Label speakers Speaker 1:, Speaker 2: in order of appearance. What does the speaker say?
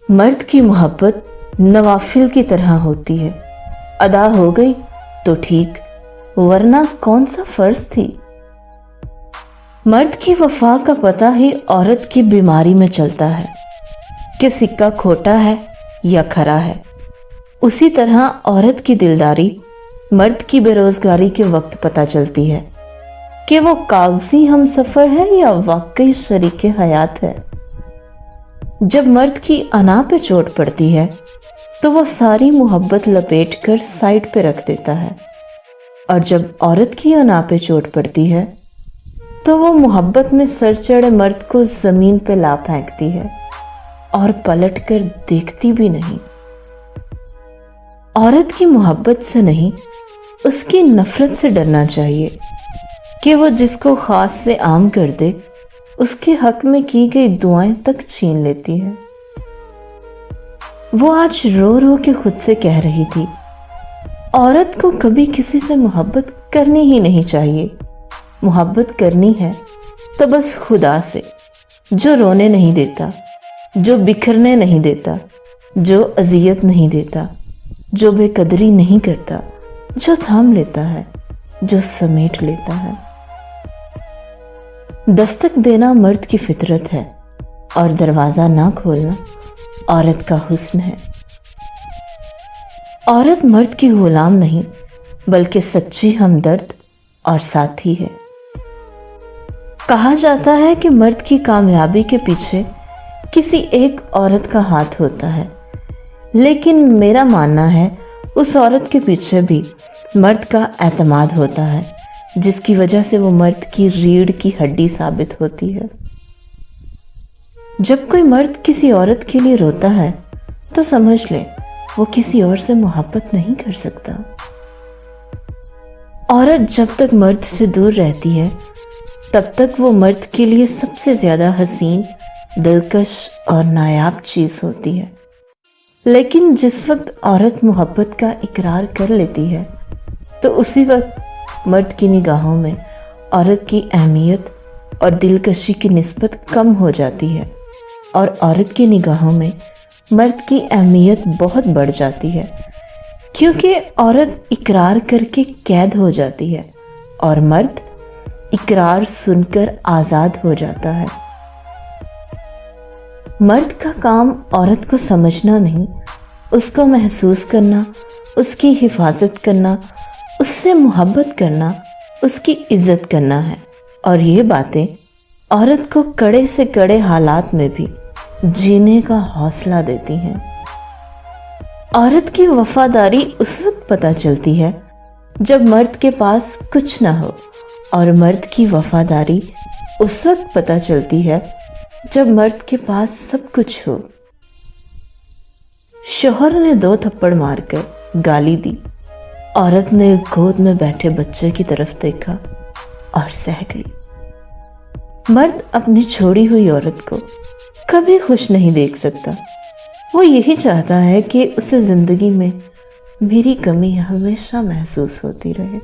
Speaker 1: مرد کی محبت نوافل کی طرح ہوتی ہے، ادا ہو گئی تو ٹھیک، ورنہ کون سا فرض تھی۔ مرد کی وفا کا پتہ ہی عورت کی بیماری میں چلتا ہے کہ سکہ کھوٹا ہے یا کھرا ہے۔ اسی طرح عورت کی دلداری مرد کی بے روزگاری کے وقت پتہ چلتی ہے کہ وہ کاغذی ہم سفر ہے یا واقعی شریک حیات ہے۔ جب مرد کی انا پہ چوٹ پڑتی ہے تو وہ ساری محبت لپیٹ کر سائڈ پہ رکھ دیتا ہے، اور جب عورت کی انا پہ چوٹ پڑتی ہے تو وہ محبت میں سر چڑھے مرد کو زمین پہ لا پھینکتی ہے اور پلٹ کر دیکھتی بھی نہیں۔ عورت کی محبت سے نہیں، اس کی نفرت سے ڈرنا چاہیے کہ وہ جس کو خاص سے عام کر دے، اس کے حق میں کی گئی دعائیں تک چھین لیتی ہے۔ وہ آج رو رو کے خود سے کہہ رہی تھی، عورت کو کبھی کسی سے محبت کرنی ہی نہیں چاہیے۔ محبت کرنی ہے تو بس خدا سے، جو رونے نہیں دیتا، جو بکھرنے نہیں دیتا، جو اذیت نہیں دیتا، جو بے قدری نہیں کرتا، جو تھام لیتا ہے، جو سمیٹ لیتا ہے۔ دستک دینا مرد کی فطرت ہے، اور دروازہ نہ کھولنا عورت کا حسن ہے۔ عورت مرد کی غلام نہیں، بلکہ سچی ہمدرد اور ساتھی ہے۔ کہا جاتا ہے کہ مرد کی کامیابی کے پیچھے کسی ایک عورت کا ہاتھ ہوتا ہے، لیکن میرا ماننا ہے اس عورت کے پیچھے بھی مرد کا اعتماد ہوتا ہے، جس کی وجہ سے وہ مرد کی ریڑھ کی ہڈی ثابت ہوتی ہے۔ جب کوئی مرد کسی عورت کے لیے روتا ہے تو سمجھ لیں وہ کسی اور سے محبت نہیں کر سکتا۔ عورت جب تک مرد سے دور رہتی ہے تب تک وہ مرد کے لیے سب سے زیادہ حسین، دلکش اور نایاب چیز ہوتی ہے، لیکن جس وقت عورت محبت کا اقرار کر لیتی ہے تو اسی وقت مرد کی نگاہوں میں عورت کی اہمیت اور دلکشی کی نسبت کم ہو جاتی ہے، اور عورت کی نگاہوں میں مرد کی اہمیت بہت بڑھ جاتی ہے، کیونکہ عورت اقرار کر کے قید ہو جاتی ہے اور مرد اقرار سن کر آزاد ہو جاتا ہے۔ مرد کا کام عورت کو سمجھنا نہیں، اس کو محسوس کرنا، اس کی حفاظت کرنا، اس سے محبت کرنا، اس کی عزت کرنا ہے، اور یہ باتیں عورت کو کڑے سے کڑے حالات میں بھی جینے کا حوصلہ دیتی ہیں۔ عورت کی وفاداری اس وقت پتہ چلتی ہے جب مرد کے پاس کچھ نہ ہو، اور مرد کی وفاداری اس وقت پتہ چلتی ہے جب مرد کے پاس سب کچھ ہو۔ شوہر نے 2 تھپڑ مار کر گالی دی، عورت نے گود میں بیٹھے بچے کی طرف دیکھا اور سہ گئی۔ مرد اپنی چھوڑی ہوئی عورت کو کبھی خوش نہیں دیکھ سکتا، وہ یہی چاہتا ہے کہ اسے زندگی میں میری کمی ہمیشہ محسوس ہوتی رہے۔